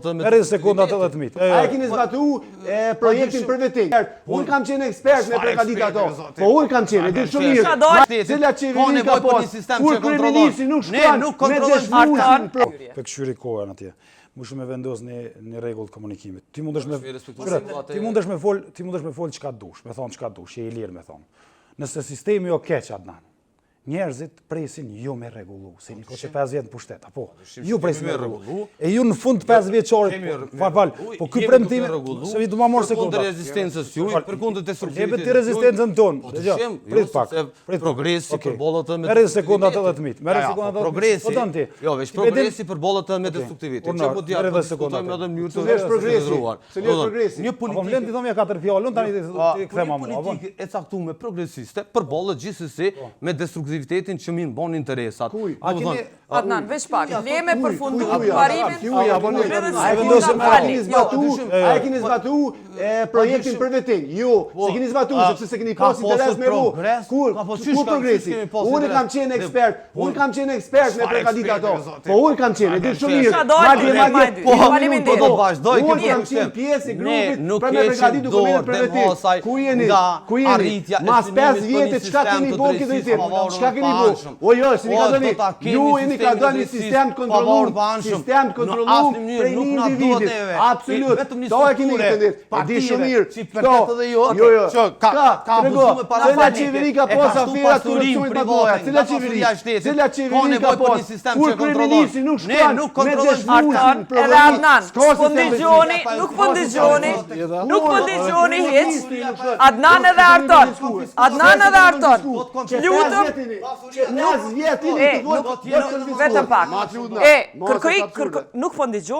përballët me 30 sekonda 80 mijë. A e keni zbatu projektin për vetin. Unë kam qenë ekspert me përgatit ato. Po unë kam qenë, e di shumë mirë. Cila qeveri ka pas, kur kryeministri nuk shkon me dëshmuesin. Për kohën atje. Mush me vendos në rregull të komunikimit. Ti mundesh me fol çka dush, me thon çka dush, je i lirë me thon. Nëse sistemi o keq Adnan, njerëzit presin ju me rregullu, se një kohë që 5 vjet në pushtet, apo ju presin me rregullu. E ju në fund 5 vjeçorit, po ky premtim se vi do ma mor sekondë. Kundër rezistencës juaj, për kundër destruktivitetit. Jepet ti rezistencën tonë. Dëgjoj, prit pak. Progresi për bollët me 30 sekonda 80 mijë. Merr sekonda 80. Progresi. Jo, veç progresi për bollët me destruktivitet. Çe po dia diskutojmë edhe në mënyrë të zhvilluar. Cili është progresi? Një politikë. Po vlen ti thonë ja 4 fjalë, unë tani ti kthem më. Politikë e caktuar progresiste për bollët gjithsesi me destruktivitetin që min bon interesat. Adnan, veç pak, le me përfundu parimin. A e keni zbatu projektin për vetin? Jo, se keni zbatu, sepse se keni pas interes me ru. Kur progresi? Unë kam qenë ekspert me përgatit ato. Po unë kam qenë, e di shumë mirë. Po do vazhdoj unë kam qenë pjesë i grupit për me përgatit dokumentet për vetin. Ku jeni? Mas 5 vjetit, qka keni bo këtë rritim? Qka keni bo? Ojo, si një ka dhoni, ju e një ka dhoni sistem të kontrolum prej një individit. Absolut. To e keni këtë ndirë. E di shumë mirë. Jo. Ka rego. Cila qeveri ka pos afirat të rësumit më doja? Cila qeveri ka pos? Kur kryeministri nuk shkon me dëshmuesin për edhe Adnan, nuk po dëgjoni hiç. Adnan edhe Arton. Lutëm. Vetëm pak. Kërkoj, nuk po dëgjoni.